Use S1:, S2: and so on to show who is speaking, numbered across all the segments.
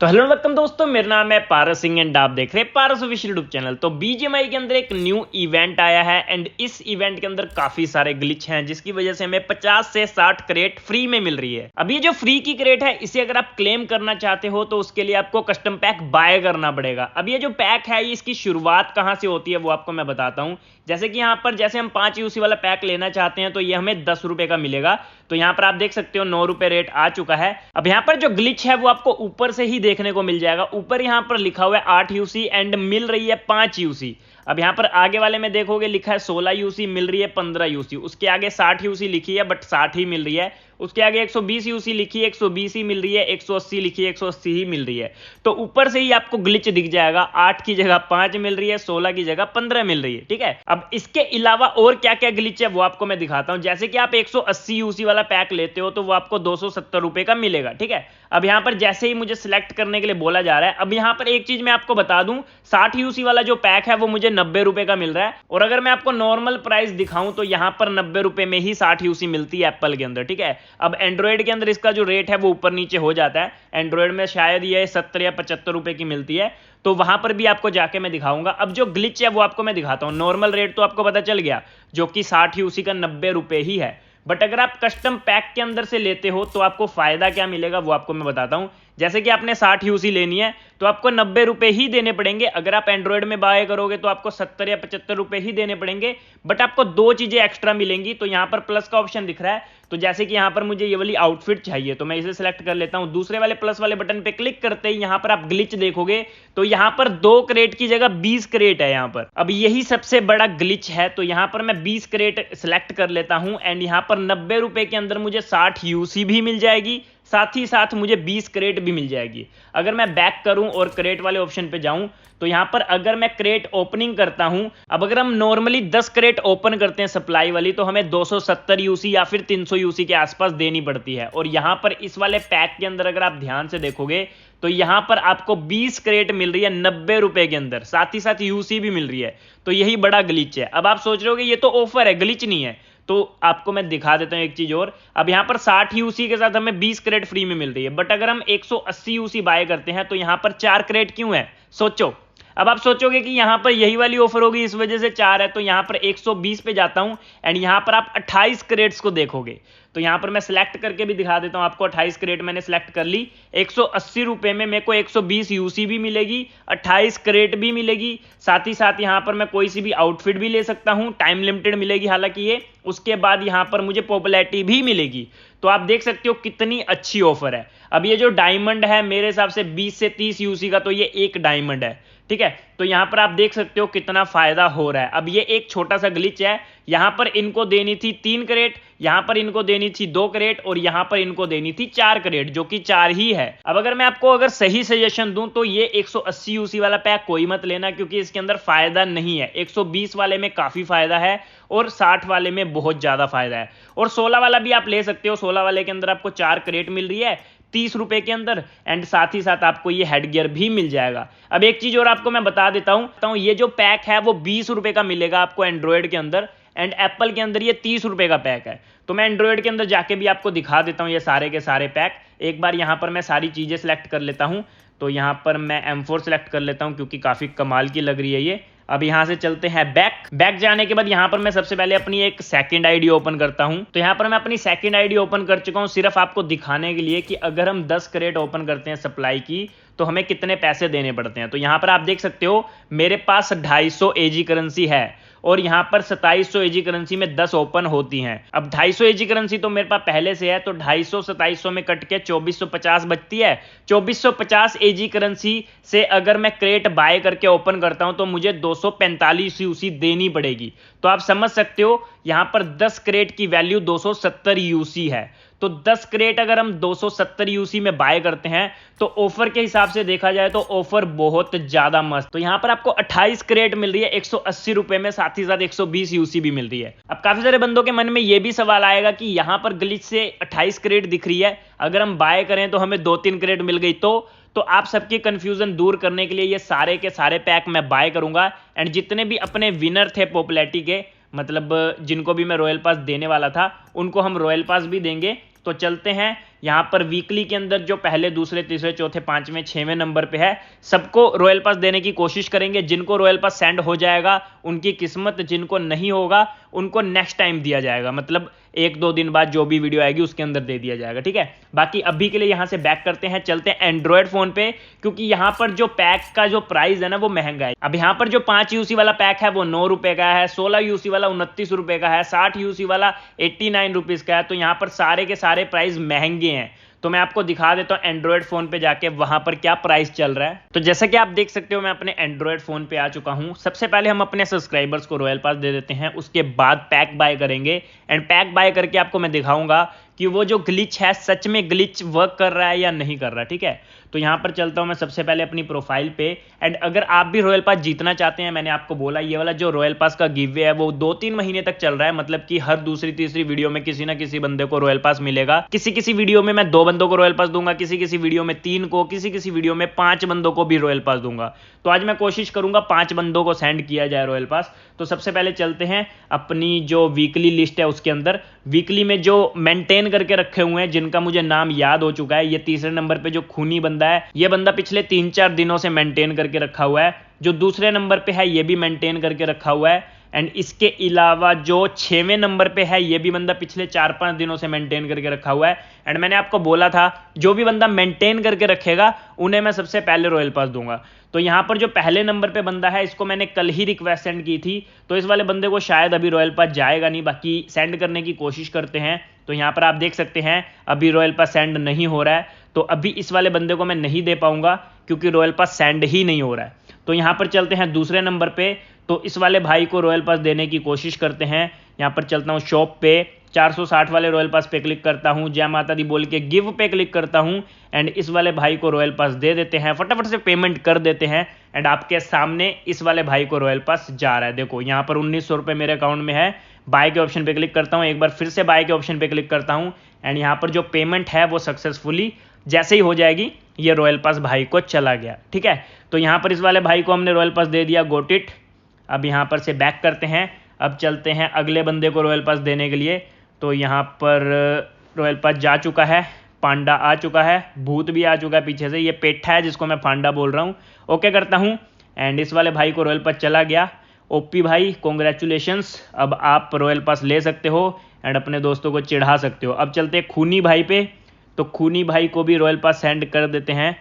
S1: तो hello welcome दोस्तों, मेरा नाम है पारस सिंह एंड आप देख रहे हैं पारस ऑफिशियल यूट्यूब चैनल। तो बीजीएमआई के अंदर एक न्यू इवेंट आया है एंड इस इवेंट के अंदर काफी सारे ग्लिच हैं जिसकी वजह से हमें 50 से 60 क्रेट फ्री में मिल रही है। अब ये जो फ्री की क्रेट है इसे अगर आप क्लेम करना चाहते हो तो उसके लिए आपको कस्टम पैक बाय करना पड़ेगा। अब ये जो पैक है ये इसकी शुरुआत कहां से होती है वो आपको मैं बताता हूं। जैसे कि यहाँ पर जैसे हम 5 यूसी वाला पैक लेना चाहते हैं तो ये हमें 10 रुपए का मिलेगा। तो यहाँ पर आप देख सकते हो 9 रुपए रेट आ चुका है। अब यहाँ पर जो ग्लिच है वो आपको ऊपर से ही देखने को मिल जाएगा। ऊपर यहाँ पर लिखा हुआ है 8 यूसी एंड मिल रही है 5 यूसी। अब यहाँ पर आगे वाले में देखोगे लिखा है 16 यूसी, मिल रही है 15 यूसी। उसके आगे 60 यूसी लिखी है बट 60 ही मिल रही है। उसके आगे 120 यूसी लिखी है, 120 ही मिल रही है। 180 लिखी है, 180 ही मिल रही है। तो ऊपर से ही आपको ग्लिच दिख जाएगा, 8 की जगह 5 मिल रही है, 16 की जगह 15 मिल रही है। ठीक है, अब इसके अलावा और क्या क्या ग्लिच है वो आपको मैं दिखाता हूं। जैसे कि आप 180 यूसी वाला पैक लेते हो तो वो आपको 270 रुपए का मिलेगा। ठीक है, अब यहां पर जैसे ही मुझे सिलेक्ट करने के लिए बोला जा रहा है, अब यहां पर एक चीज मैं आपको बता दूं, 60 यूसी वाला जो पैक है वो मुझे 90 रुपए का मिल रहा है। और अगर मैं आपको नॉर्मल प्राइस दिखाऊं तो यहां पर 90 रुपए में ही 60 यूसी मिलती है एप्पल के अंदर। ठीक है, अब एंड्रॉइड के अंदर इसका जो रेट है वो ऊपर नीचे हो जाता है। एंड्रॉइड में शायद ये 70 या 75 रुपए की मिलती है, तो वहां पर भी आपको जाके मैं दिखाऊंगा। अब जो ग्लिच है वो आपको मैं दिखाता हूं। नॉर्मल रेट तो आपको पता चल गया जो कि 60 यूसी का 90 रुपए ही है। बट अगर आप कस्टम पैक के अंदर से लेते हो तो आपको फायदा क्या मिलेगा वो आपको मैं बताता हूं। जैसे कि आपने 60 यूसी लेनी है तो आपको 90 रुपए ही देने पड़ेंगे। अगर आप एंड्रॉइड में बाय करोगे तो आपको 70 या 75 रुपए ही देने पड़ेंगे। बट आपको दो चीजें एक्स्ट्रा मिलेंगी। तो यहां पर प्लस का ऑप्शन दिख रहा है, तो जैसे कि यहां पर मुझे ये वाली आउटफिट चाहिए तो मैं इसे सिलेक्ट कर लेता हूं। दूसरे वाले प्लस वाले बटन पे क्लिक करते ही यहां पर आप ग्लिच देखोगे तो यहां पर 2 क्रेट की जगह 20 क्रेट है यहां पर। अब यही सबसे बड़ा ग्लिच है। तो यहां पर मैं 20 क्रेट सिलेक्ट कर लेता हूं एंड यहां पर 90 रुपए के अंदर मुझे 60 यूसी भी मिल जाएगी, साथ ही साथ मुझे 20 क्रेट भी मिल जाएगी। अगर मैं बैक करूं और क्रेट वाले ऑप्शन पे जाऊं तो यहां पर अगर मैं क्रेट ओपनिंग करता हूं, अब अगर हम नॉर्मली 10 क्रेट ओपन करते हैं सप्लाई वाली तो हमें 270 यूसी या फिर 300 यूसी के आसपास देनी पड़ती है। और यहां पर इस वाले पैक के अंदर अगर आप ध्यान से देखोगे तो यहां पर आपको 20 क्रेट मिल रही है 90 रुपए के अंदर, साथ ही साथ यूसी भी मिल रही है। तो यही बड़ा ग्लिच है। अब आप सोच रहे हो कि ये तो ऑफर है, ग्लिच नहीं है। तो आपको मैं दिखा देता हूं एक चीज और। अब यहां पर 60 यूसी के साथ हमें 20 क्रेट फ्री में मिल रही है। बट अगर हम 180 यूसी बाय करते हैं तो यहां पर 4 क्रेट क्यों है सोचो। अब आप सोचोगे कि यहां पर यही वाली ऑफर होगी इस वजह से 4 है। तो यहां पर 120 पे जाता हूं एंड यहां पर आप 28 क्रेट्स को देखोगे। तो यहां पर मैं सिलेक्ट करके भी दिखा देता हूं आपको। 28 क्रेट मैंने सिलेक्ट कर ली। 180 रुपए में मेरे को 120 यूसी भी मिलेगी, 28 क्रेट भी मिलेगी, साथ ही साथ यहां पर मैं कोई सी भी आउटफिट भी ले सकता हूं। टाइम लिमिटेड मिलेगी हालांकि ये। उसके बाद यहां पर मुझे पॉपुलैरिटी भी मिलेगी। तो आप देख सकते हो कितनी अच्छी ऑफर है। अब ये जो डायमंड है मेरे हिसाब से 20 से 30 यूसी का, तो ये एक डायमंड है। ठीक है, तो यहां पर आप देख सकते हो कितना फायदा हो रहा है। अब ये एक छोटा सा ग्लिच है। यहां पर इनको देनी थी 3 क्रेट, यहां पर इनको देनी थी 2 क्रेट और यहां पर इनको देनी थी 4 क्रेट, जो कि 4 ही है। अब अगर मैं आपको अगर सही सजेशन दूं तो ये 180 यूसी वाला पैक कोई मत लेना, क्योंकि इसके अंदर फायदा नहीं है। 120 वाले में काफी फायदा है और 60 वाले में बहुत ज्यादा फायदा है। और 16 वाला भी आप ले सकते हो। 16 वाले के अंदर आपको 4 क्रेट मिल रही है 30 रुपए के अंदर एंड साथ ही साथ आपको ये हेड गियर भी मिल जाएगा। अब एक चीज और आपको मैं बता देता हूं, ये जो पैक है वो 20 रुपए का मिलेगा आपको एंड्रॉइड के अंदर एंड एप्पल के अंदर ये 30 रुपए का पैक है। तो मैं एंड्रॉइड के अंदर जाके भी आपको दिखा देता हूं ये सारे के सारे पैक। एक बार यहां पर मैं सारी चीजें सिलेक्ट कर लेता हूं। तो यहां पर मैं M4 सिलेक्ट कर लेता हूं क्योंकि काफी कमाल की लग रही है ये। अब यहां से चलते हैं बैक जाने के बाद यहां पर मैं सबसे पहले अपनी एक सेकंड आईडी ओपन करता हूं। तो यहां पर मैं अपनी सेकंड आईडी ओपन कर चुका हूं सिर्फ आपको दिखाने के लिए कि अगर हम 10 क्रेट ओपन करते हैं सप्लाई की तो हमें कितने पैसे देने पड़ते हैं। तो यहां पर आप देख सकते हो मेरे पास 250 एजी करेंसी है और यहां पर 2700 एजी करेंसी में 10 ओपन होती हैं। अब 250 एजी करेंसी तो मेरे पास पहले से है, तो 250 2700 में कट के 2450 बचती है। 2450 एजी करेंसी से अगर मैं क्रेट बाय करके ओपन करता हूं तो मुझे 245 यूसी देनी पड़ेगी। तो आप समझ सकते हो यहां पर 10 क्रेट की वैल्यू 270 यूसी है। तो 10 क्रेट अगर हम 270 यूसी में बाय करते हैं तो ऑफर के हिसाब से देखा जाए तो ऑफर बहुत ज्यादा मस्त। तो यहां पर आपको 28 क्रेट मिल रही है 180 रुपए में, साथ ही साथ 120 यूसी भी मिल रही है। अब काफी सारे बंदों के मन में यह भी सवाल आएगा कि यहां पर ग्लिच से 28 क्रेट दिख रही है, अगर हम बाय करें तो हमें 2-3 क्रेट मिल गई। तो आप सबकी कंफ्यूजन दूर करने के लिए ये सारे के सारे पैक मैं बाय करूंगा एंड जितने भी अपने विनर थे पॉपुलैरिटी के, मतलब जिनको भी मैं रॉयल पास देने वाला था उनको हम रॉयल पास भी देंगे। तो चलते हैं यहाँ पर वीकली के अंदर जो पहले, दूसरे, तीसरे, चौथे, पांचवें, छठवें नंबर पे है, सबको रॉयल पास देने की कोशिश करेंगे। जिनको रॉयल पास सेंड हो जाएगा उनकी किस्मत, जिनको नहीं होगा उनको नेक्स्ट टाइम दिया जाएगा, मतलब 1-2 दिन बाद जो भी वीडियो आएगी उसके अंदर दे दिया जाएगा, ठीक है। बाकी अभी के लिए यहां से बैक करते हैं, चलते हैं एंड्रॉयड फोन पे, क्योंकि यहां पर जो पैक का जो प्राइस है ना वो महंगा है। अब यहां पर जो 5 यूसी वाला पैक है वो 9 रुपए का है, 16 यूसी वाला 29 रुपए का है, 60 यूसी वाला 89 रुपीज का है। तो यहां पर सारे के सारे प्राइस महंगे हैं। तो मैं आपको दिखा देता हूं एंड्रॉयड फोन पे जाके वहां पर क्या प्राइस चल रहा है। तो जैसा कि आप देख सकते हो मैं अपने एंड्रॉयड फोन पे आ चुका हूं। सबसे पहले हम अपने सब्सक्राइबर्स को रॉयल पास दे देते हैं, उसके बाद पैक बाय करेंगे। एंड पैक बाय करके आपको मैं दिखाऊंगा कि वो जो ग्लिच है सच में ग्लिच वर्क कर रहा है या नहीं कर रहा, ठीक है। तो यहां पर चलता हूं मैं सबसे पहले अपनी प्रोफाइल पे। एंड अगर आप भी रॉयल पास जीतना चाहते हैं, मैंने आपको बोला ये वाला जो रॉयल पास का गिव वे है वो 2-3 महीने तक चल रहा है, मतलब कि हर दूसरी तीसरी वीडियो में किसी ना किसी बंदे को रॉयल पास मिलेगा। किसी किसी वीडियो में मैं 2 बंदों को रॉयल पास दूंगा, किसी किसी वीडियो में 3 को, किसी किसी वीडियो में 5 बंदों को भी रॉयल पास दूंगा। तो आज मैं कोशिश करूंगा 5 बंदों को सेंड किया जाए रॉयल पास। तो सबसे पहले चलते हैं अपनी जो वीकली लिस्ट है उसके अंदर। वीकली में जो मेंटेन करके रखे हुए हैं, जिनका मुझे नाम याद हो चुका है, ये तीसरे नंबर पे जो खूनी बंदा है, ये बंदा पिछले 3-4 दिनों से मेंटेन करके रखा हुआ है। जो दूसरे नंबर पे है ये भी मेंटेन करके रखा हुआ है। एंड इसके अलावा जो 6वें नंबर पे है ये भी बंदा पिछले 4-5 दिनों से मेंटेन करके रखा हुआ है। एंड मैंने आपको बोला था जो भी बंदा मेंटेन करके रखेगा उन्हें मैं सबसे पहले रॉयल पास दूंगा। तो यहां पर जो पहले नंबर पे बंदा है इसको मैंने कल ही रिक्वेस्ट सेंड की थी, तो इस वाले बंदे को शायद अभी रॉयल पास जाएगा नहीं, बाकी सेंड करने की कोशिश करते हैं। तो यहां पर आप देख सकते हैं अभी रॉयल पास सेंड नहीं हो रहा है, तो अभी इस वाले बंदे को मैं नहीं दे पाऊंगा क्योंकि रॉयल पास सेंड ही नहीं हो रहा है। तो यहां पर चलते हैं दूसरे नंबर पे, तो इस वाले भाई को रॉयल पास देने की कोशिश करते हैं। यहां पर चलता हूं शॉप पे, 460 वाले रॉयल पास पे क्लिक करता हूं, जय माता दी बोल के गिव पे क्लिक करता हूं। एंड इस वाले भाई को रॉयल पास दे देते हैं, फटाफट से पेमेंट कर देते हैं। एंड आपके सामने इस वाले भाई को रॉयल पास जा रहा है। देखो यहां पर 1900 रुपए मेरे अकाउंट में है। बाय के ऑप्शन पे क्लिक करता हूं, एक बार फिर से बाय के ऑप्शन पे क्लिक करता हूं। एंड यहां पर जो पेमेंट है वो सक्सेसफुली जैसे ही हो जाएगी ये रॉयल पास भाई को चला गया, ठीक है। तो यहां पर इस वाले भाई को हमने रॉयल पास दे दिया, गोट इट। अब यहां पर से बैक करते हैं, अब चलते हैं अगले बंदे को रॉयल पास देने के लिए। तो यहां पर रॉयल पास जा चुका है, पांडा आ चुका है, भूत भी आ चुका है पीछे से, ये पेठा है जिसको मैं पांडा बोल रहा हूं। ओके करता हूं एंड इस वाले भाई को रॉयल पास चला गया। ओपी भाई कॉन्ग्रेचुलेशंस, अब आप रॉयल पास ले सकते हो एंड अपने दोस्तों को चिढ़ा सकते हो। अब चलते हैं खूनी भाई पे, तो खूनी भाई को भी रॉयल पास सेंड कर देते हैं।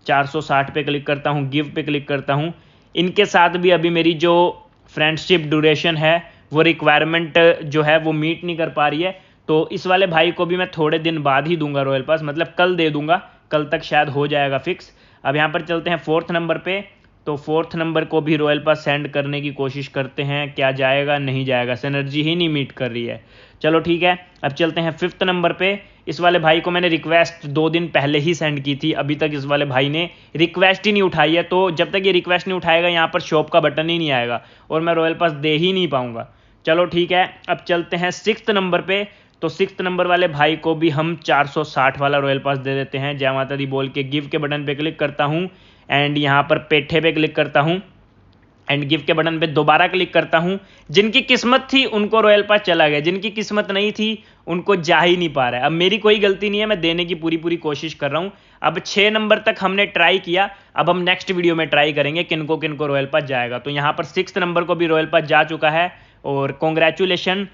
S1: 460 पे क्लिक करता हूं, गिव पे क्लिक करता हूं। इनके साथ भी अभी मेरी जो फ्रेंडशिप ड्यूरेशन है वो रिक्वायरमेंट जो है वो मीट नहीं कर पा रही है। तो इस वाले भाई को भी मैं थोड़े दिन बाद ही दूंगा रॉयल पास, मतलब कल दे दूंगा, कल तक शायद हो जाएगा फिक्स। अब यहाँ पर चलते हैं 4th नंबर पे, तो 4th नंबर को भी रॉयल पास सेंड करने की कोशिश करते हैं। क्या जाएगा, नहीं जाएगा, सिनर्जी ही नहीं मीट कर रही है। चलो ठीक है, अब चलते हैं 5th नंबर पे। इस वाले भाई को मैंने रिक्वेस्ट 2 दिन पहले ही सेंड की थी, अभी तक इस वाले भाई ने रिक्वेस्ट ही नहीं उठाई है। तो जब तक ये रिक्वेस्ट नहीं उठाएगा यहाँ पर शॉप का बटन ही नहीं आएगा और मैं रॉयल पास दे ही नहीं पाऊंगा। चलो ठीक है, अब चलते हैं 6th नंबर पे। तो 6th नंबर वाले भाई को भी हम 460 वाला रॉयल पास दे देते हैं। जय माता दी बोल के गिव के बटन पे क्लिक करता हूं एंड यहाँ पर पेठे पे क्लिक करता हूं एंड गिव के बटन पे दोबारा क्लिक करता हूं। जिनकी किस्मत थी उनको रॉयल पास चला गया, जिनकी किस्मत नहीं थी उनको जा ही नहीं पा रहा है। अब मेरी कोई गलती नहीं है, मैं देने की पूरी कोशिश कर रहा हूं। अब 6 नंबर तक हमने ट्राई किया, अब हम नेक्स्ट वीडियो में ट्राई करेंगे किनको किनको रॉयल पास जाएगा। तो यहाँ पर 6th नंबर को भी रॉयल पास जा चुका है और कॉन्ग्रेचुलेशन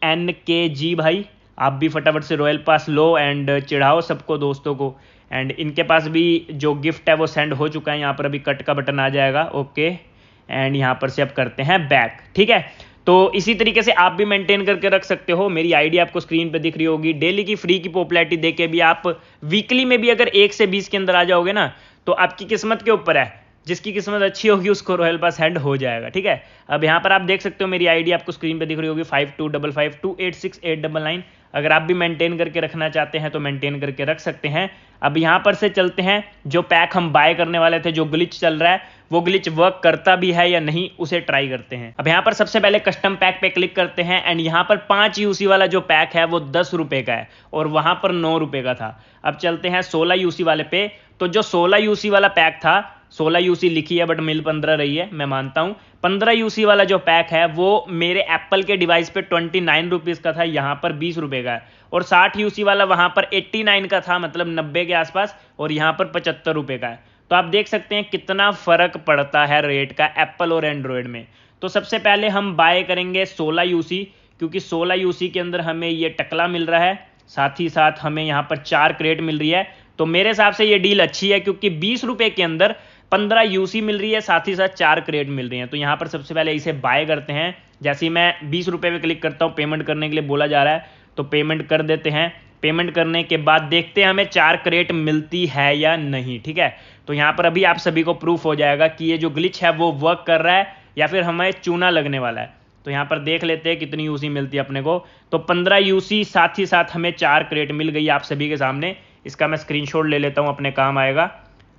S1: NKG भाई, आप भी फटाफट से रॉयल पास लो एंड चिढ़ाओ सबको, दोस्तों को। एंड इनके पास भी जो गिफ्ट है वो सेंड हो चुका है, यहाँ पर अभी कट का बटन आ जाएगा। ओके एंड यहाँ पर से अब करते हैं बैक, ठीक है। तो इसी तरीके से आप भी मेंटेन करके रख सकते हो। मेरी आईडी आपको स्क्रीन पे दिख रही होगी। डेली की फ्री की पॉपुलैरिटी देके भी आप वीकली में भी अगर 1 से 20 के अंदर आ जाओगे ना तो आपकी किस्मत के ऊपर है, जिसकी किस्मत अच्छी होगी उसको रॉयल पास हैंड हो जाएगा, ठीक है। अब यहाँ पर आप देख सकते हो मेरी आईडी आपको स्क्रीन पे दिख रही होगी 5255286899। अगर आप भी मेंटेन करके रखना चाहते हैं तो मेंटेन करके रख सकते हैं। अब यहाँ पर से चलते हैं, जो पैक हम बाय करने वाले थे, जो ग्लिच चल रहा है वो ग्लिच वर्क करता भी है या नहीं उसे ट्राई करते हैं। अब यहाँ पर सबसे पहले कस्टम पैक पे क्लिक करते हैं एंड यहाँ पर 5 यूसी वाला जो पैक है वो 10 रुपए का है और वहां पर 9 रुपए का था। अब चलते हैं 16 यूसी वाले पे। तो जो 16 यूसी वाला पैक था, 16 यूसी लिखी है बट मिल 15 रही है, मैं मानता हूँ। 15 यूसी वाला जो पैक है वो मेरे एप्पल के डिवाइस पे 29 रुपीज़ का था, यहाँ पर 20 रुपये का है। और 60 यूसी वाला वहाँ पर 89 का था, मतलब 90 के आसपास, और यहाँ पर 75 रुपये का है। तो आप देख सकते हैं कितना फ़र्क पड़ता है रेट का एप्पल और एंड्रॉयड में। तो सबसे पहले हम बाय करेंगे 16 यूसी, क्योंकि 16 यूसी के अंदर हमें ये टकला मिल रहा है, साथ ही साथ हमें यहाँ पर 4 क्रेट मिल रही है। तो मेरे हिसाब से ये डील अच्छी है, क्योंकि 20 रुपये के अंदर 15 यूसी मिल रही है, साथ ही साथ 4 क्रेट मिल रही हैं। तो यहाँ पर सबसे पहले इसे बाय करते हैं। जैसे ही मैं 20 रुपये पे क्लिक करता हूँ, पेमेंट करने के लिए बोला जा रहा है, तो पेमेंट कर देते हैं। पेमेंट करने के बाद देखते हैं हमें 4 क्रेट मिलती है या नहीं, ठीक है। तो यहाँ पर अभी आप सभी को प्रूफ हो जाएगा कि ये जो ग्लिच है वो वर्क कर रहा है या फिर हमें चूना लगने वाला है। तो यहाँ पर देख लेते हैं कितनी यूसी मिलती है अपने को। तो 15 यूसी, साथ ही साथ हमें 4 क्रेट मिल गई आप सभी के सामने। इसका मैं स्क्रीनशॉट ले लेता हूँ, अपने काम आएगा।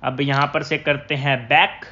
S1: अब यहाँ पर से करते हैं बैक,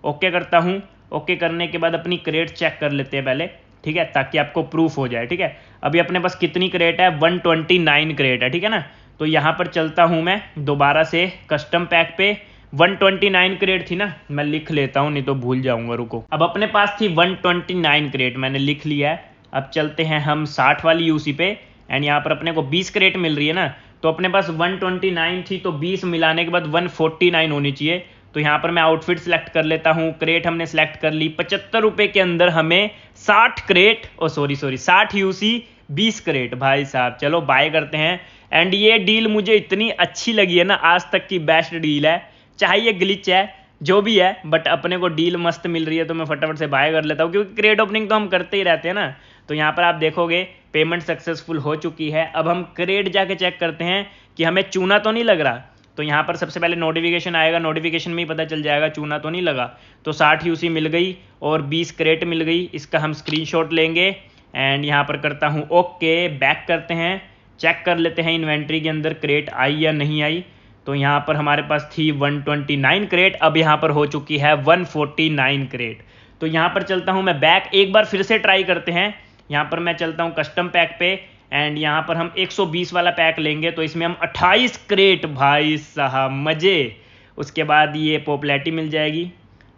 S1: ओके करता हूँ। ओके करने के बाद अपनी क्रेट चेक कर लेते हैं पहले, ठीक है, ताकि आपको प्रूफ हो जाए, ठीक है। अभी अपने पास कितनी क्रेट है, 129 क्रेट है, ठीक है ना। तो यहाँ पर चलता हूँ मैं दोबारा से कस्टम पैक पे। 129 क्रेट थी ना, मैं लिख लेता हूँ नहीं तो भूल जाऊंगा, रुको। अब अपने पास थी 129 क्रेट, मैंने लिख लिया है। अब चलते हैं हम 60 वाली यूसी पे, एंड यहाँ पर अपने को 20 क्रेट मिल रही है ना। तो अपने पास 129 थी, तो 20 मिलाने के बाद 149 होनी चाहिए। तो यहाँ पर मैं आउटफिट सेलेक्ट कर लेता हूँ। क्रेट हमने सेलेक्ट कर ली। 75 रुपये के अंदर हमें 60 क्रेट, ओ सॉरी 60 यूसी 20 क्रेट, भाई साहब चलो बाय करते हैं। एंड ये डील मुझे इतनी अच्छी लगी है ना, आज तक की बेस्ट डील है। चाहे ये ग्लिच है जो भी है, बट अपने को डील मस्त मिल रही है, तो मैं फटाफट से बाय कर लेता हूँ, क्योंकि क्रेट ओपनिंग तो हम करते ही रहते हैं ना। तो यहाँ पर आप देखोगे पेमेंट सक्सेसफुल हो चुकी है। अब हम क्रेट जाके चेक करते हैं कि हमें चूना तो नहीं लग रहा। तो यहाँ पर सबसे पहले नोटिफिकेशन आएगा, नोटिफिकेशन में ही पता चल जाएगा चूना तो नहीं लगा। तो 60 यूसी मिल गई और 20 क्रेट मिल गई। इसका हम स्क्रीनशॉट लेंगे एंड यहाँ पर करता हूँ ओके। बैक करते हैं, चेक कर लेते हैं इन्वेंट्री के अंदर क्रेट आई या नहीं आई। तो यहाँ पर हमारे पास थी 129 क्रेट, अब यहाँ पर हो चुकी है 149 क्रेट। तो यहाँ पर चलता हूँ मैं बैक, एक बार फिर से ट्राई करते हैं। यहाँ पर मैं चलता हूँ कस्टम पैक पे, एंड यहाँ पर हम 120 वाला पैक लेंगे। तो इसमें हम 28 क्रेट, भाई साहब मजे। उसके बाद ये पॉपुलैरिटी मिल जाएगी,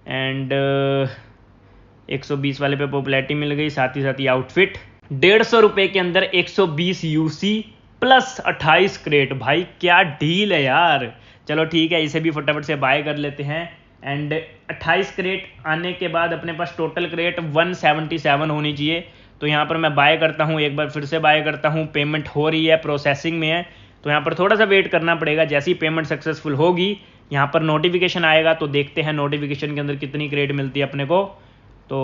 S1: एंड 120 वाले पे पॉपुलैरिटी मिल गई, साथ ही साथ ये आउटफिट। 150 रुपये के अंदर 120 यूसी प्लस 28 क्रेट, भाई क्या डील है यार। चलो ठीक है, इसे भी फटाफट से बाय कर लेते हैं। एंड 28 क्रेट आने के बाद अपने पास टोटल क्रेट 177 होनी चाहिए। तो यहाँ पर मैं बाय करता हूँ, एक बार फिर से बाय करता हूँ। पेमेंट हो रही है, प्रोसेसिंग में है, तो यहाँ पर थोड़ा सा वेट करना पड़ेगा। जैसी पेमेंट सक्सेसफुल होगी यहाँ पर नोटिफिकेशन आएगा, तो देखते हैं नोटिफिकेशन के अंदर कितनी क्रेट मिलती है अपने को। तो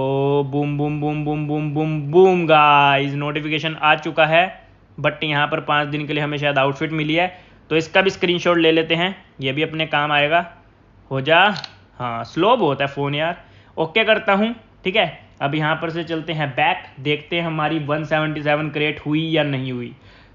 S1: boom boom boom boom boom boom boom guys, notification आ चुका है। बट यहाँ पर 5 दिन के लिए हमें शायद आउटफिट मिली है, तो इसका भी स्क्रीनशॉट ले लेते हैं, ये भी अपने काम आएगा। हो जा, हाँ स्लो बहुत है फ़ोन यार। ओके करता हूँ, ठीक है। अब यहाँ पर से चलते हैं बैक, देखते हैं हमारी 177 क्रेट हुई या नहीं हुई।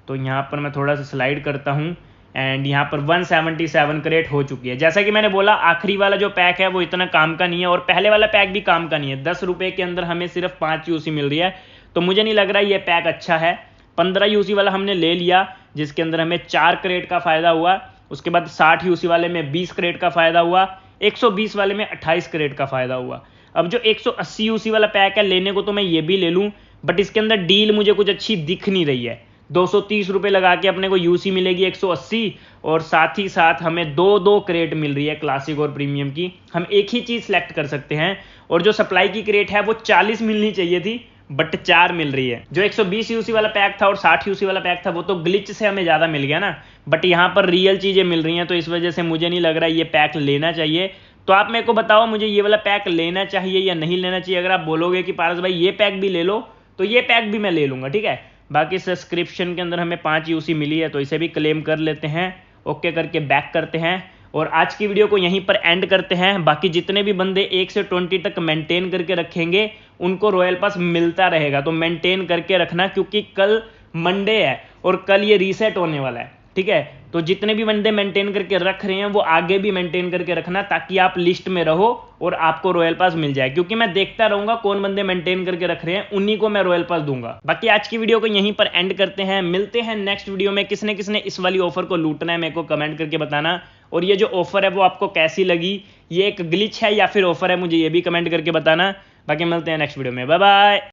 S1: तो यहाँ पर मैं थोड़ा सा स्लाइड करता हूँ, एंड यहाँ पर 177 क्रेट हो चुकी है। जैसा कि मैंने बोला, आखिरी वाला जो पैक है वो इतना काम का नहीं है, और पहले वाला पैक भी काम का नहीं है। 10 रुपये के अंदर हमें सिर्फ 5 यूसी मिल रही है, तो मुझे नहीं लग रहा ये पैक अच्छा है। 15 यूसी वाला हमने ले लिया, जिसके अंदर हमें 4 क्रेट का फ़ायदा हुआ। उसके बाद 60 यूसी वाले में 20 क्रेट का फ़ायदा हुआ। 120 वाले में 28 क्रेट का फ़ायदा हुआ। अब जो 180 यूसी वाला पैक है, लेने को तो मैं ये भी ले लूँ, बट इसके अंदर डील मुझे कुछ अच्छी दिख नहीं रही है। 230 रुपये लगा के अपने को यूसी मिलेगी 180, और साथ ही साथ हमें दो क्रेट मिल रही है क्लासिक और प्रीमियम की। हम एक ही चीज़ सेलेक्ट कर सकते हैं, और जो सप्लाई की क्रेट है वो 40 मिलनी चाहिए थी, बट 4 मिल रही है। जो 120 यूसी वाला पैक था और 60 यूसी वाला पैक था, वो तो ग्लिच से हमें ज़्यादा मिल गया ना, बट यहाँ पर रियल चीज़ें मिल रही हैं। तो इस वजह से मुझे नहीं लग रहा ये पैक लेना चाहिए। तो आप मेरे को बताओ, मुझे ये वाला पैक लेना चाहिए या नहीं लेना चाहिए। अगर आप बोलोगे कि पारस भाई ये पैक भी ले लो, तो ये पैक भी मैं ले लूँगा, ठीक है। बाकी सब्सक्रिप्शन के अंदर हमें 5 यूसी मिली है, तो इसे भी क्लेम कर लेते हैं। ओके करके बैक करते हैं, और आज की वीडियो को यहीं पर एंड करते हैं। बाकी जितने भी बंदे 1 से 20 तक मेंटेन करके रखेंगे, उनको रॉयल पास मिलता रहेगा। तो मेंटेन करके रखना, क्योंकि कल मंडे है और कल ये रीसेट होने वाला है, ठीक है। तो तो जितने भी बंदे मेंटेन करके रख रहे हैं वो आगे भी मेंटेन करके रखना, ताकि आप लिस्ट में रहो और आपको रॉयल पास मिल जाए, क्योंकि मैं देखता रहूंगा कौन बंदे मेंटेन करके रख रहे हैं, उन्हीं को मैं रॉयल पास दूंगा। बाकी आज की वीडियो को यहीं पर एंड करते हैं, मिलते हैं नेक्स्ट वीडियो में। किसने किसने इस वाली ऑफर को लूटना है मेरे को कमेंट करके बताना, और ये जो ऑफर है वो आपको कैसी लगी, ये एक ग्लिच है या फिर ऑफर है, मुझे ये भी कमेंट करके बताना। बाकी मिलते हैं नेक्स्ट वीडियो में, बाय बाय।